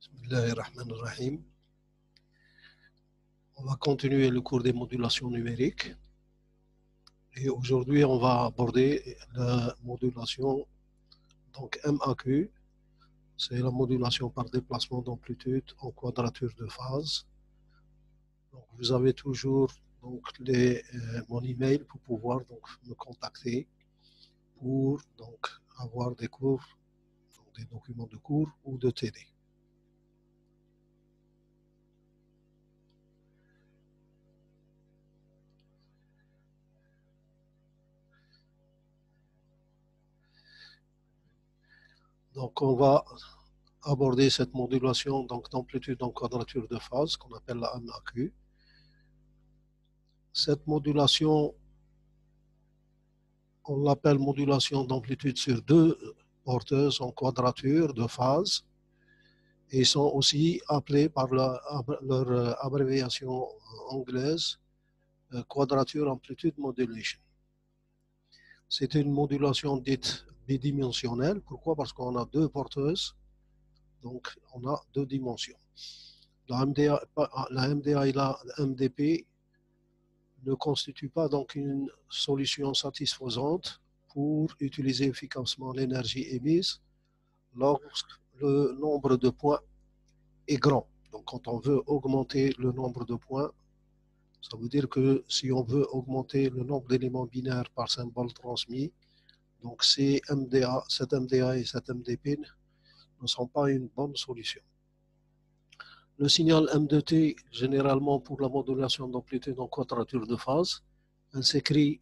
Bismillahirrahmanirrahim. On va continuer le cours des modulations numériques. Et aujourd'hui, on va aborder la modulation, donc MAQ, c'est la modulation par déplacement d'amplitude en quadrature de phase. Donc, vous avez toujours donc, mon email pour pouvoir donc, me contacter pour donc, avoir des cours, donc, des documents de cours ou de TD. Donc, on va aborder cette modulation d'amplitude en quadrature de phase qu'on appelle la MAQ. Cette modulation, on l'appelle modulation d'amplitude sur deux porteuses en quadrature de phase et sont aussi appelées par leur abréviation anglaise quadrature amplitude modulation. C'est une modulation dite bidimensionnelle. Pourquoi? Parce qu'on a deux porteuses, donc on a deux dimensions. La MDA et la MDP ne constituent pas donc une solution satisfaisante pour utiliser efficacement l'énergie émise lorsque le nombre de points est grand. Donc quand on veut augmenter le nombre de points, ça veut dire que si on veut augmenter le nombre d'éléments binaires par symbole transmis, donc cette MDA et cette MDP ne sont pas une bonne solution. Le signal M de T, généralement pour la modulation d'amplitude en quadrature de phase, elle s'écrit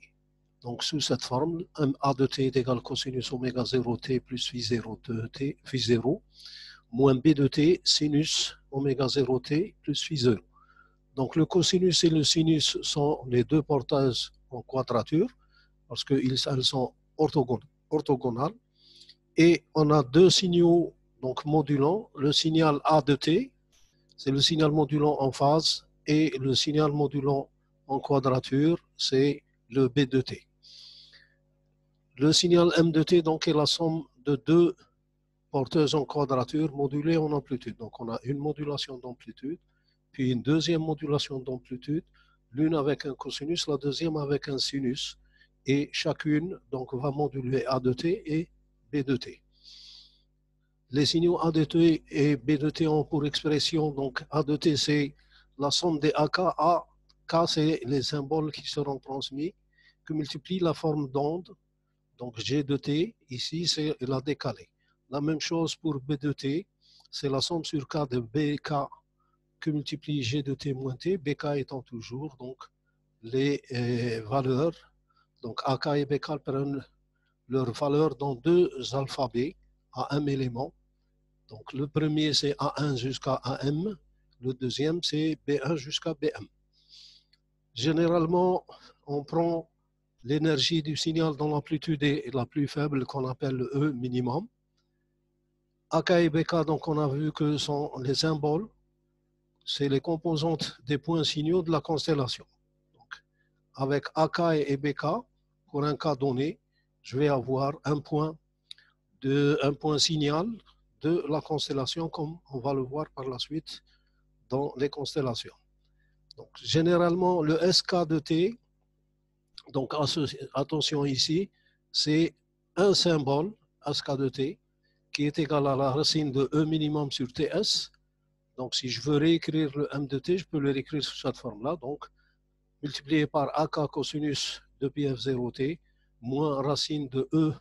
donc sous cette forme, MA de T est égal cosinus oméga 0T plus phi 0 de T, phi 0, moins B de T sinus oméga 0T plus phi 0. Donc le cosinus et le sinus sont les deux porteuses en quadrature, parce qu'elles sont orthogonales, et on a deux signaux donc modulants, le signal A de T, c'est le signal modulant en phase, et le signal modulant en quadrature, c'est le B de T. Le signal M de T donc, est la somme de deux porteuses en quadrature modulées en amplitude. Donc on a une modulation d'amplitude, puis une deuxième modulation d'amplitude, l'une avec un cosinus, la deuxième avec un sinus, et chacune donc, va moduler A de T et B de T. Les signaux A de T et B de T ont pour expression, donc A de T c'est la somme des AK, K c'est les symboles qui seront transmis, que multiplie la forme d'onde, donc G de T, ici c'est la décalée. La même chose pour B de T, c'est la somme sur K de BK que multiplie G de T moins T, BK étant toujours donc les valeurs, donc AK et BK prennent leurs valeurs dans deux alphabets à un élément. Donc le premier c'est A1 jusqu'à AM, le deuxième c'est B1 jusqu'à BM. Généralement, on prend l'énergie du signal dont l'amplitude est la plus faible, qu'on appelle le E minimum. AK et BK, donc on a vu que sont les symboles, c'est les composantes des points signaux de la constellation. Donc, avec AK et BK, pour un cas donné, je vais avoir un point signal de la constellation, comme on va le voir par la suite dans les constellations. Donc, généralement, le SK de T, donc attention ici, c'est un symbole, SK de T, qui est égal à la racine de E minimum sur TS. Donc, si je veux réécrire le M de T, je peux le réécrire sous cette forme-là. Donc, multiplié par AK cosinus de PF0T, moins racine de E,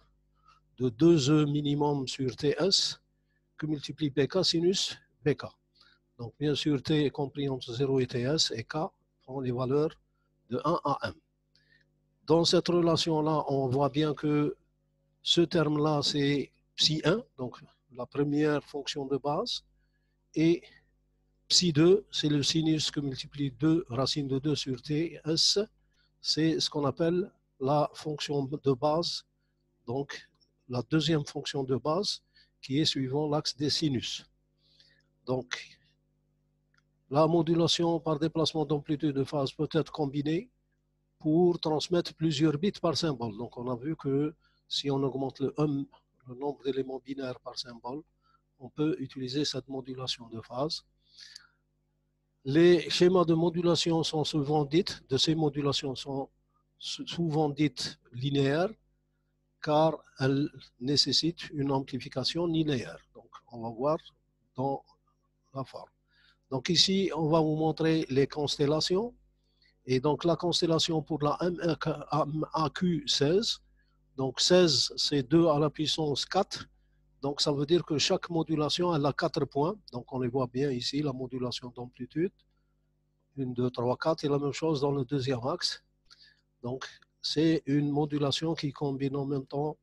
de 2E minimum sur TS, que multiplie BK sinus BK. Donc, bien sûr, T est compris entre 0 et TS, et K prend les valeurs de 1 à M. Dans cette relation-là, on voit bien que ce terme-là, c'est psi1, donc la première fonction de base, et psi2, c'est le sinus que multiplie 2, racine de 2 sur TS, c'est ce qu'on appelle la fonction de base, donc la deuxième fonction de base, qui est suivant l'axe des sinus. Donc, la modulation par déplacement d'amplitude de phase peut être combinée pour transmettre plusieurs bits par symbole. Donc, on a vu que si on augmente le nombre d'éléments binaires par symbole, on peut utiliser cette modulation de phase. Les schémas de modulation sont souvent dites, de ces modulations sont souvent dites linéaires, car elles nécessitent une amplification linéaire. Donc, on va voir dans la forme. Donc ici, on va vous montrer les constellations. Et donc la constellation pour la MAQ16, donc 16 c'est 2 à la puissance 4. Donc ça veut dire que chaque modulation elle a 4 points. Donc on les voit bien ici, la modulation d'amplitude. 1, 2, 3, 4. Et la même chose dans le deuxième axe. Donc c'est une modulation qui combine en même temps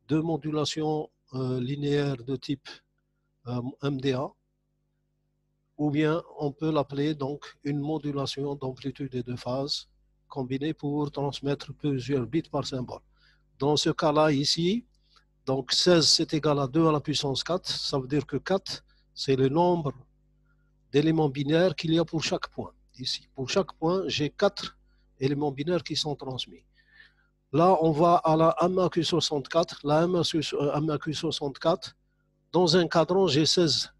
deux modulations linéaires de type MDA, ou bien on peut l'appeler donc une modulation d'amplitude et de phase combinée pour transmettre plusieurs bits par symbole. Dans ce cas-là ici, donc 16 c'est égal à 2 à la puissance 4, ça veut dire que 4 c'est le nombre d'éléments binaires qu'il y a pour chaque point. Ici, pour chaque point, j'ai 4 éléments binaires qui sont transmis. Là, on va à la MAQ64. La MAQ64, dans un cadran, j'ai 16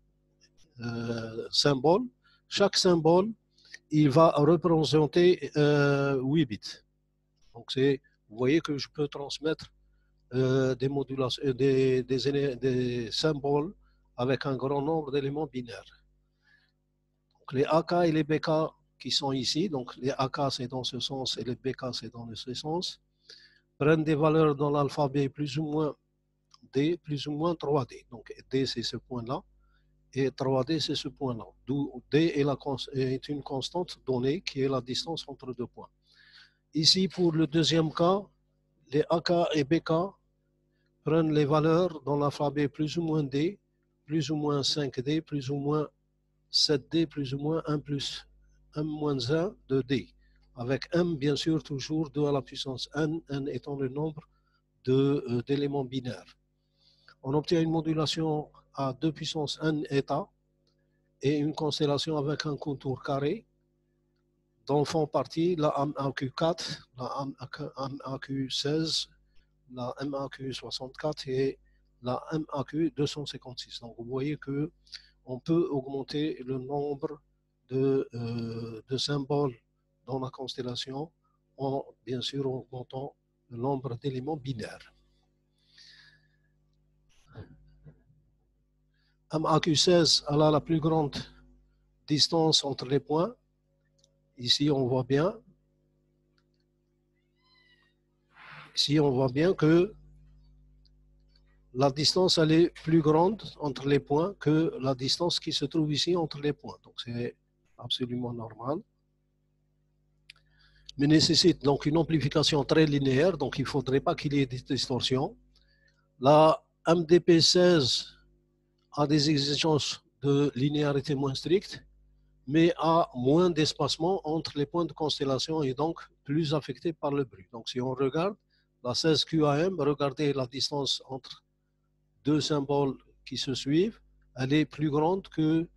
symboles. Chaque symbole, il va représenter 8 bits. Donc, vous voyez que je peux transmettre des modulations, des symboles avec un grand nombre d'éléments binaires. Donc, les AK et les BK qui sont ici, donc les AK c'est dans ce sens et les BK c'est dans ce sens, prennent des valeurs dans l'alphabet plus ou moins D, plus ou moins 3D. Donc D c'est ce point-là et 3D c'est ce point-là. D'où D est une constante donnée qui est la distance entre deux points. Ici pour le deuxième cas, les AK et BK prennent les valeurs dans l'alphabet plus ou moins D, plus ou moins 5D, plus ou moins 7D, plus ou moins 1 plus 1 moins 1 de D. Avec M, bien sûr, toujours 2 à la puissance n, n étant le nombre d'éléments binaires. On obtient une modulation à 2 puissance n état et une constellation avec un contour carré dont font partie la MAQ4, la MAQ16, la MAQ64 et la MAQ256. Donc vous voyez que on peut augmenter le nombre de symboles dans la constellation en, bien sûr, augmentant le nombre d'éléments binaires. MAQ16 elle a la plus grande distance entre les points. Ici, on voit bien. Ici, on voit bien que la distance elle est plus grande entre les points que la distance qui se trouve ici entre les points. Donc, c'est absolument normal. Mais nécessite donc une amplification très linéaire, donc il ne faudrait pas qu'il y ait des distorsions. La MDP16 a des exigences de linéarité moins strictes, mais a moins d'espacement entre les points de constellation et donc plus affecté par le bruit. Donc si on regarde la 16QAM, regardez la distance entre deux symboles qui se suivent, elle est plus grande que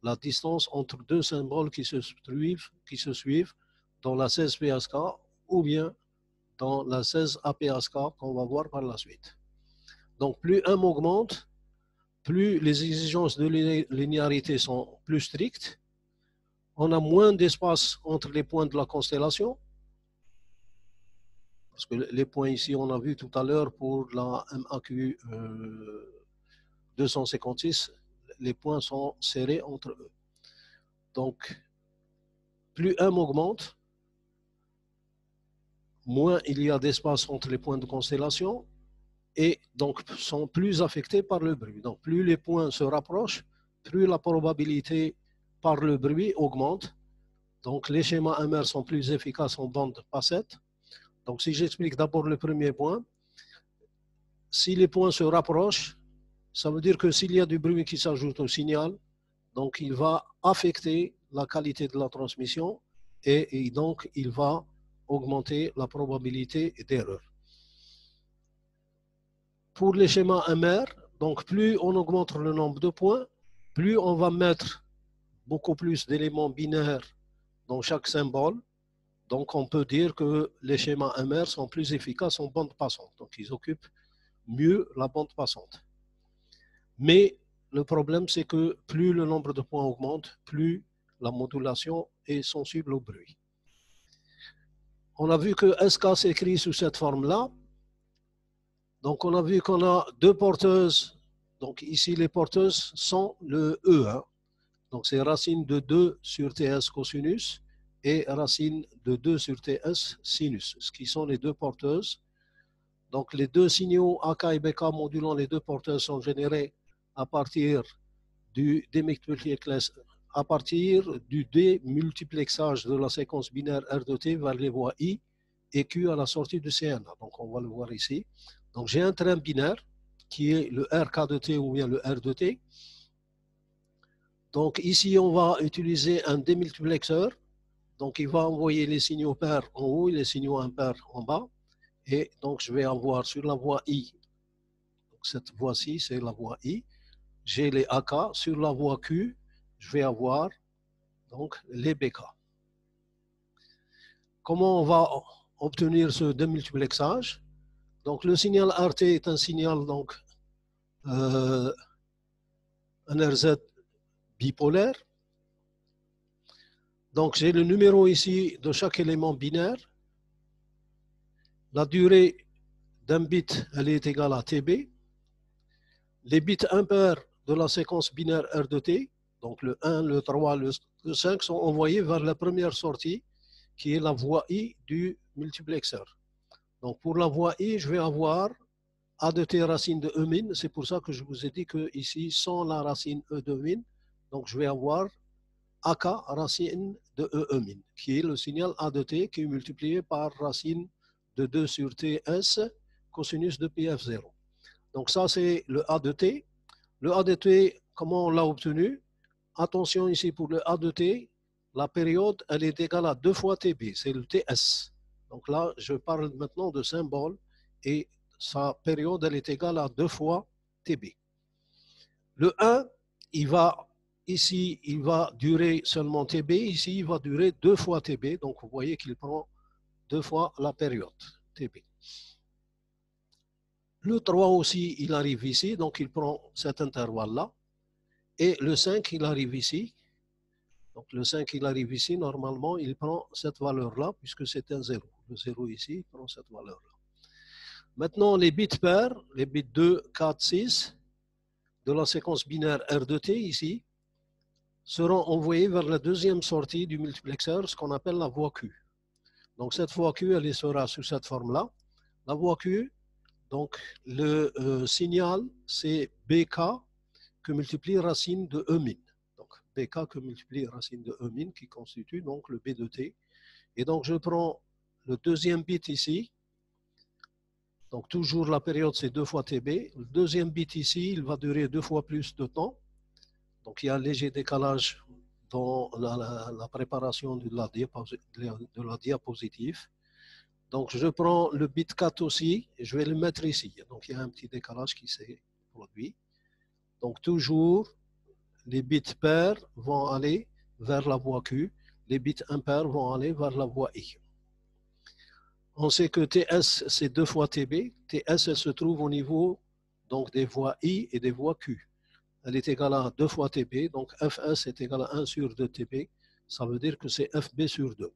la distance entre deux symboles qui se suivent dans la 16 PSK ou bien dans la 16 APSK qu'on va voir par la suite. Donc plus M augmente, plus les exigences de linéarité sont plus strictes, on a moins d'espace entre les points de la constellation, parce que les points ici, on a vu tout à l'heure pour la MAQ 256, les points sont serrés entre eux. Donc, plus M augmente, moins il y a d'espace entre les points de constellation et donc sont plus affectés par le bruit. Donc plus les points se rapprochent, plus la probabilité par le bruit augmente. Donc les schémas MR sont plus efficaces en bande passette. Donc si j'explique d'abord le premier point, si les points se rapprochent, ça veut dire que s'il y a du bruit qui s'ajoute au signal, donc il va affecter la qualité de la transmission et donc il va augmenter la probabilité d'erreur. Pour les schémas MR, donc plus on augmente le nombre de points, plus on va mettre beaucoup plus d'éléments binaires dans chaque symbole. Donc on peut dire que les schémas MR sont plus efficaces en bande passante. Donc ils occupent mieux la bande passante. Mais le problème, c'est que plus le nombre de points augmente, plus la modulation est sensible au bruit. On a vu que SK s'écrit sous cette forme-là. Donc, on a vu qu'on a deux porteuses. Donc, ici, les porteuses sont le E1. Donc, c'est racine de 2 sur TS cosinus et racine de 2 sur TS sinus, ce qui sont les deux porteuses. Donc, les deux signaux AK et BK modulant les deux porteuses sont générés à partir du démultiplexage, de la séquence binaire R de T vers les voies I et Q à la sortie du CNA. Donc, on va le voir ici. Donc, j'ai un train binaire qui est le RK de T ou bien le R de T. Donc, ici, on va utiliser un démultiplexeur. Donc, il va envoyer les signaux pairs en haut et les signaux impairs en bas. Et donc, je vais avoir sur la voie I, donc cette voie-ci, c'est la voie I, j'ai les AK. Sur la voie Q, je vais avoir donc les BK. Comment on va obtenir ce démultiplexage? Donc, le signal RT est un signal, donc, un RZ bipolaire. Donc, j'ai le numéro ici de chaque élément binaire. La durée d'un bit, elle est égale à TB. Les bits impairs de la séquence binaire R de T, donc le 1, le 3, le 5, sont envoyés vers la première sortie, qui est la voie I du multiplexeur. Donc, pour la voie I, je vais avoir A de T racine de E min. C'est pour ça que je vous ai dit que ici, sans la racine E de min, donc je vais avoir AK racine de E min, qui est le signal A de T qui est multiplié par racine de 2 sur TS cosinus de PF0. Donc ça, c'est le A de T. Le A de T, comment on l'a obtenu? Attention ici pour le A de T, la période, elle est égale à 2 fois TB, c'est le TS. Donc là, je parle maintenant de symbole et sa période, elle est égale à 2 fois TB. Le 1, ici, il va durer seulement TB, ici, il va durer 2 fois TB. Donc, vous voyez qu'il prend 2 fois la période TB. Le 3 aussi, il arrive ici, donc il prend cet intervalle-là. Et le 5, il arrive ici. Donc, le 5, il arrive ici, normalement, il prend cette valeur-là, puisque c'est un 0. Le 0 ici, il prend cette valeur-là. Maintenant, les bits pairs, les bits 2, 4, 6, de la séquence binaire R de T ici, seront envoyés vers la deuxième sortie du multiplexeur, ce qu'on appelle la voie Q. Donc cette voie Q, elle sera sous cette forme-là. La voie Q, donc le signal, c'est BK que multiplie racine de E min. Donc BK que multiplie racine de E min, qui constitue donc le B de T. Et donc je prends le deuxième bit ici. Donc toujours la période, c'est 2 fois TB. Le deuxième bit ici, il va durer 2 fois plus de temps. Donc il y a un léger décalage dans la préparation de la diapositive. Donc je prends le bit 4 aussi et je vais le mettre ici. Donc il y a un petit décalage qui s'est produit. Donc toujours, les bits pairs vont aller vers la voie Q, les bits impairs vont aller vers la voie I. On sait que TS, c'est 2 fois TB. TS, elle se trouve au niveau donc, des voies I et des voies Q. Elle est égale à 2 fois TB, donc Fs est égal à 1 sur 2 TB. Ça veut dire que c'est FB sur 2.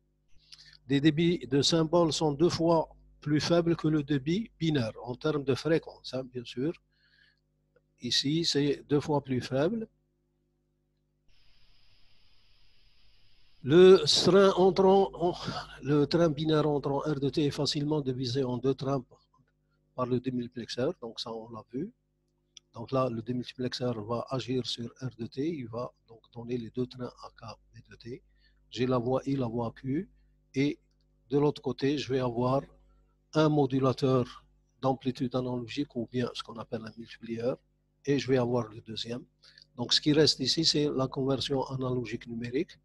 Les débits de symboles sont 2 fois plus faibles que le débit binaire, en termes de fréquence, hein, bien sûr. Ici, c'est 2 fois plus faible. Le train binaire entrant R de T est facilement divisé en deux trains par le démultiplexeur, donc ça on l'a vu. Donc là, le démultiplexeur va agir sur R de T, il va donc donner les deux trains AK et de T. J'ai la voie I, la voie Q, et de l'autre côté, je vais avoir un modulateur d'amplitude analogique ou bien ce qu'on appelle un multiplieur, et je vais avoir le deuxième. Donc ce qui reste ici, c'est la conversion analogique numérique.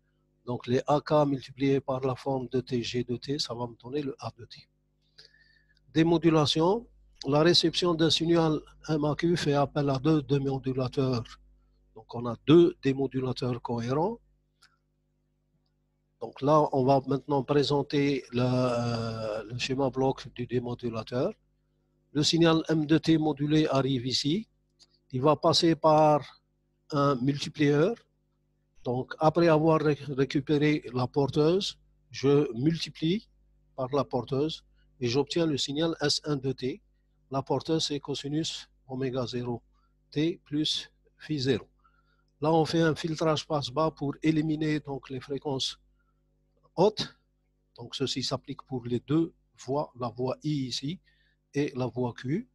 Donc les AK multipliés par la forme de T, G de T, ça va me donner le A de T. Démodulation. La réception d'un signal MAQ fait appel à deux démodulateurs. Donc on a deux démodulateurs cohérents. Donc là, on va maintenant présenter le schéma bloc du démodulateur. Le signal M de T modulé arrive ici. Il va passer par un multiplieur. Donc, après avoir récupéré la porteuse, je multiplie par la porteuse et j'obtiens le signal S1 de t. La porteuse, c'est cosinus oméga 0 t plus phi 0. Là, on fait un filtrage passe-bas pour éliminer donc, les fréquences hautes. Donc, ceci s'applique pour les deux voies, la voie I ici et la voie Q.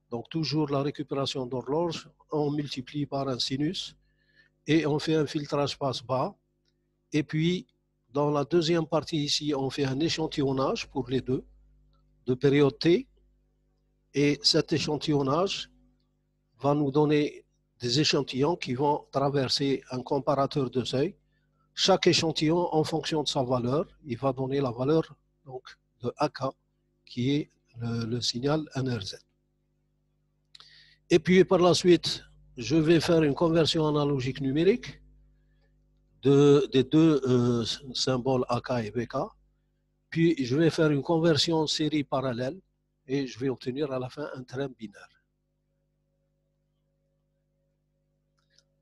Donc, toujours la récupération d'horloge, on multiplie par un sinus et on fait un filtrage passe-bas. Et puis, dans la deuxième partie ici, on fait un échantillonnage pour les deux, de période T. Et cet échantillonnage va nous donner des échantillons qui vont traverser un comparateur de seuil. Chaque échantillon, en fonction de sa valeur, il va donner la valeur donc, de AK, qui est le signal NRZ. Et puis, par la suite, je vais faire une conversion analogique numérique des deux symboles AK et BK. Puis, je vais faire une conversion série parallèle et je vais obtenir à la fin un terme binaire.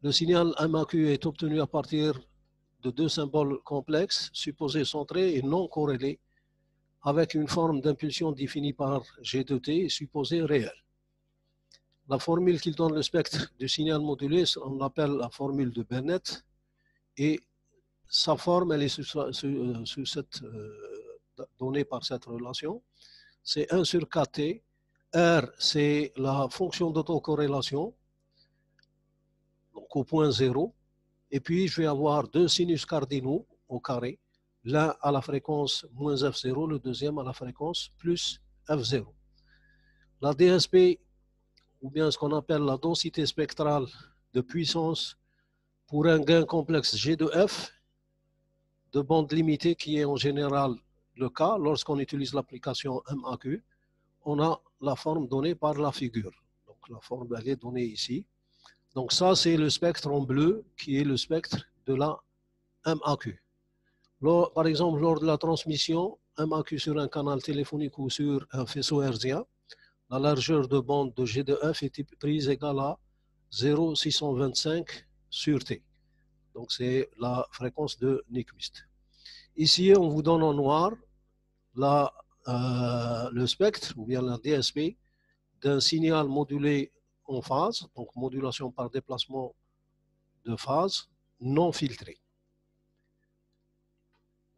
Le signal MAQ est obtenu à partir de deux symboles complexes, supposés centrés et non corrélés, avec une forme d'impulsion définie par G de T et supposée réelle. La formule qui donne le spectre du signal modulé, on l'appelle la formule de Bennett, et sa forme, elle est donnée par cette relation. C'est 1 sur KT. R, c'est la fonction d'autocorrélation, donc au point 0. Et puis, je vais avoir deux sinus cardinaux au carré, l'un à la fréquence moins F0, le deuxième à la fréquence plus F0. La DSP, ou bien ce qu'on appelle la densité spectrale de puissance pour un gain complexe G de F, de bande limitée, qui est en général le cas lorsqu'on utilise l'application MAQ, on a la forme donnée par la figure. Donc la forme, elle est donnée ici. Donc ça, c'est le spectre en bleu qui est le spectre de la MAQ. Par exemple, lors de la transmission MAQ sur un canal téléphonique ou sur un faisceau hertzien, la largeur de bande de G de F est prise égale à 0,625 sur T. Donc c'est la fréquence de Nyquist. Ici, on vous donne en noir le spectre, ou bien la DSP, d'un signal modulé en phase, donc modulation par déplacement de phase, non filtré.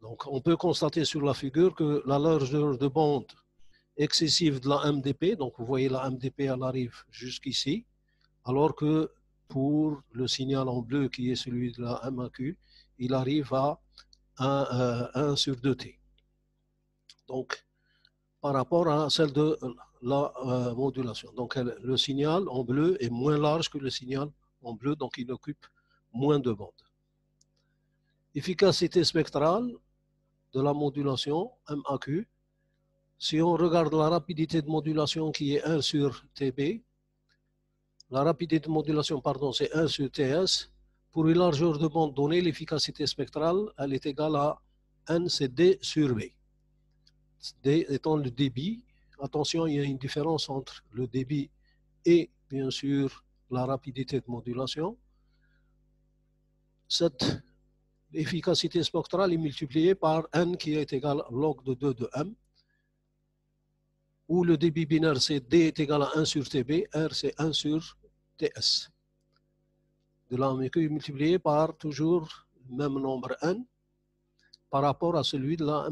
Donc on peut constater sur la figure que la largeur de bande excessive de la MDP, donc vous voyez la MDP, elle arrive jusqu'ici, alors que pour le signal en bleu qui est celui de la MAQ, il arrive à 1 sur 2T. Donc, par rapport à celle de la modulation. Donc, le signal en bleu est moins large que le signal en bleu, donc il occupe moins de bandes. Efficacité spectrale de la modulation, MAQ. Si on regarde la rapidité de modulation qui est 1 sur TB, la rapidité de modulation, pardon, c'est 1 sur TS. Pour une largeur de bande donnée, l'efficacité spectrale, elle est égale à N, c'est D sur B. D étant le débit. Attention, il y a une différence entre le débit et, bien sûr, la rapidité de modulation. Cette efficacité spectrale est multipliée par N qui est égal à log de 2 de M, où le débit binaire, c'est D est égal à 1 sur TB, R, c'est 1 sur TS. De la MAQ est multiplié par toujours le même nombre N par rapport à celui de la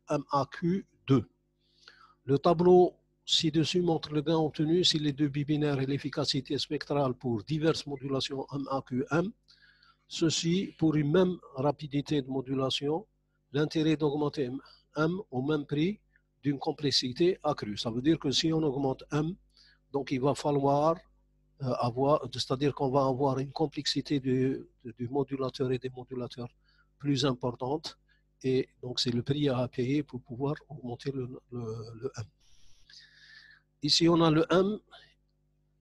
MAQ2. Le tableau ci-dessus montre le gain obtenu si les deux bibinaires et l'efficacité spectrale pour diverses modulations MAQM. Ceci pour une même rapidité de modulation, l'intérêt d'augmenter M au même prix d'une complexité accrue. Ça veut dire que si on augmente M, donc il va falloir c'est-à-dire qu'on va avoir une complexité du modulateur et des modulateurs plus importante, et donc c'est le prix à payer pour pouvoir augmenter le M. Ici on a le M,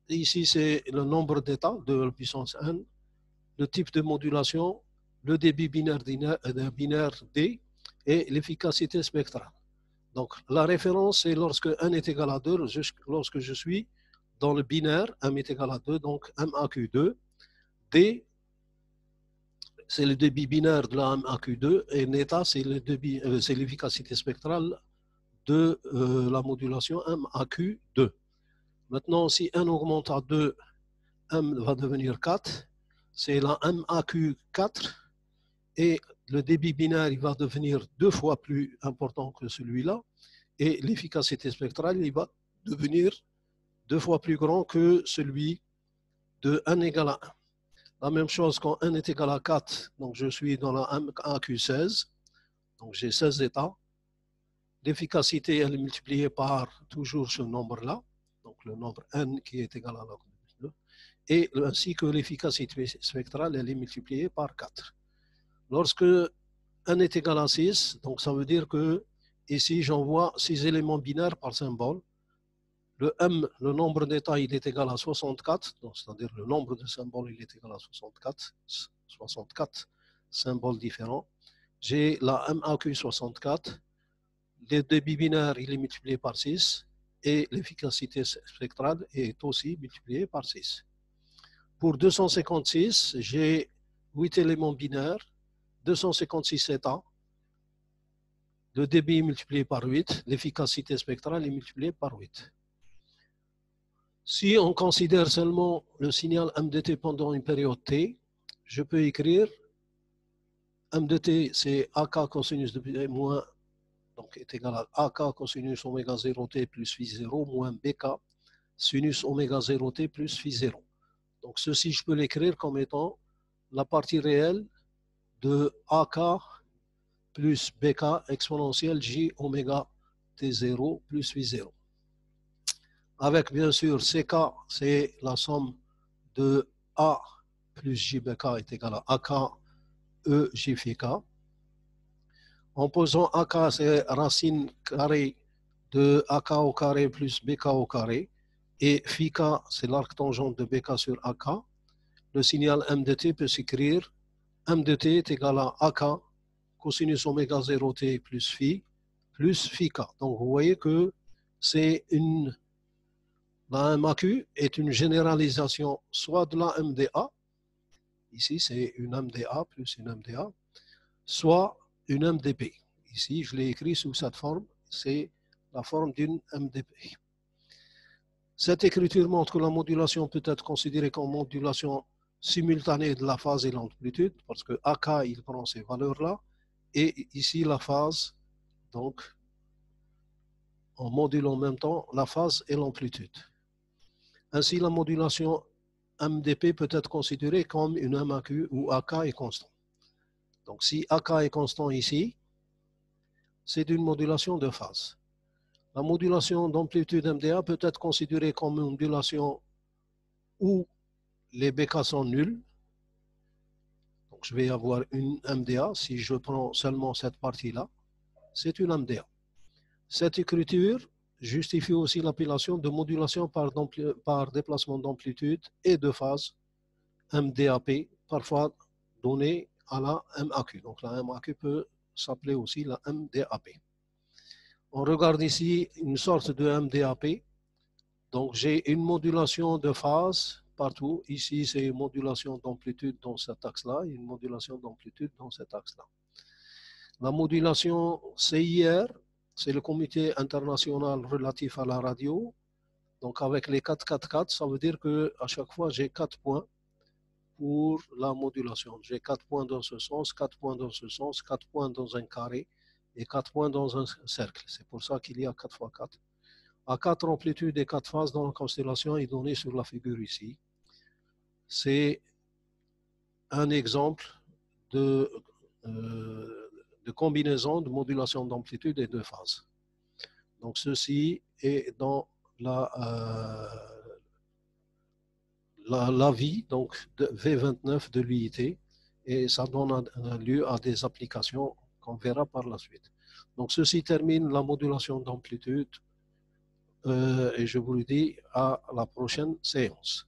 ici c'est le nombre d'états de la puissance N, le type de modulation, le débit binaire D et l'efficacité spectrale. Donc la référence c'est lorsque N est égal à 2, lorsque je suis dans le binaire, M est égal à 2, donc MAQ2. D, c'est le débit binaire de la MAQ2 et neta, c'est l'efficacité spectrale de la modulation MAQ2. Maintenant, si n augmente à 2, M va devenir 4. C'est la MAQ4 et le débit binaire il va devenir 2 fois plus important que celui-là et l'efficacité spectrale il va devenir 2 fois plus grand que celui de n égale à 1. La même chose quand n est égal à 4, donc je suis dans la MAQ16, donc j'ai 16 états. L'efficacité elle est multipliée par toujours ce nombre-là, donc le nombre n qui est égal à la et ainsi que l'efficacité spectrale elle est multipliée par 4. Lorsque n est égal à 6, donc ça veut dire que ici j'envoie 6 éléments binaires par symbole. Le m, le nombre d'états, il est égal à 64, c'est-à-dire le nombre de symboles, il est égal à 64 symboles différents. J'ai la MAQ64, le débit binaire, il est multiplié par 6, et l'efficacité spectrale est aussi multipliée par 6. Pour 256, j'ai 8 éléments binaires, 256 états, le débit est multiplié par 8, l'efficacité spectrale est multipliée par 8. Si on considère seulement le signal M de t pendant une période t, je peux écrire M de t, c'est AK cosinus de t moins, donc est égal à AK cosinus oméga 0t plus phi 0 moins BK sinus oméga 0t plus phi 0. Donc ceci, je peux l'écrire comme étant la partie réelle de AK plus BK exponentielle J oméga T0 plus phi 0. Avec bien sûr CK, c'est la somme de A plus JBK est égal à AK E J phi K. En posant AK, c'est racine carrée de AK au carré plus BK au carré. Et phi K, c'est l'arc tangente de BK sur AK. Le signal M de t peut s'écrire M de t est égal à AK cosinus oméga 0t plus phi K. Donc vous voyez que c'est la MAQ est une généralisation soit de la MDA, ici c'est une MDA plus une MDA, soit une MDP. Ici je l'ai écrit sous cette forme, c'est la forme d'une MDP. Cette écriture montre que la modulation peut être considérée comme modulation simultanée de la phase et l'amplitude, parce que AK, il prend ces valeurs-là, et ici la phase, donc, on module en même temps la phase et l'amplitude. Ainsi, la modulation MDP peut être considérée comme une MAQ où AK est constant. Donc, si AK est constant ici, c'est une modulation de phase. La modulation d'amplitude MDA peut être considérée comme une modulation où les BK sont nuls. Donc, je vais avoir une MDA. Si je prends seulement cette partie-là, c'est une MDA. Cette écriture justifie aussi l'appellation de modulation par déplacement d'amplitude et de phase, MDAP, parfois donnée à la MAQ. Donc, la MAQ peut s'appeler aussi la MDAP. On regarde ici une sorte de MDAP. Donc, j'ai une modulation de phase partout. Ici, c'est une modulation d'amplitude dans cet axe-là et une modulation d'amplitude dans cet axe-là. La modulation CIR, c'est le comité international relatif à la radio. Donc, avec les 4, ça veut dire qu'à chaque fois, j'ai 4 points pour la modulation. J'ai 4 points dans ce sens, 4 points dans ce sens, 4 points dans un carré et 4 points dans un cercle. C'est pour ça qu'il y a 4 fois 4. À 4 amplitudes et 4 phases dans la constellation est donné sur la figure ici. C'est un exemple de combinaison de modulation d'amplitude et de phase. Donc ceci est dans l'avis donc de V29 de l'UIT et ça donne lieu à des applications qu'on verra par la suite. Donc ceci termine la modulation d'amplitude et je vous le dis à la prochaine séance.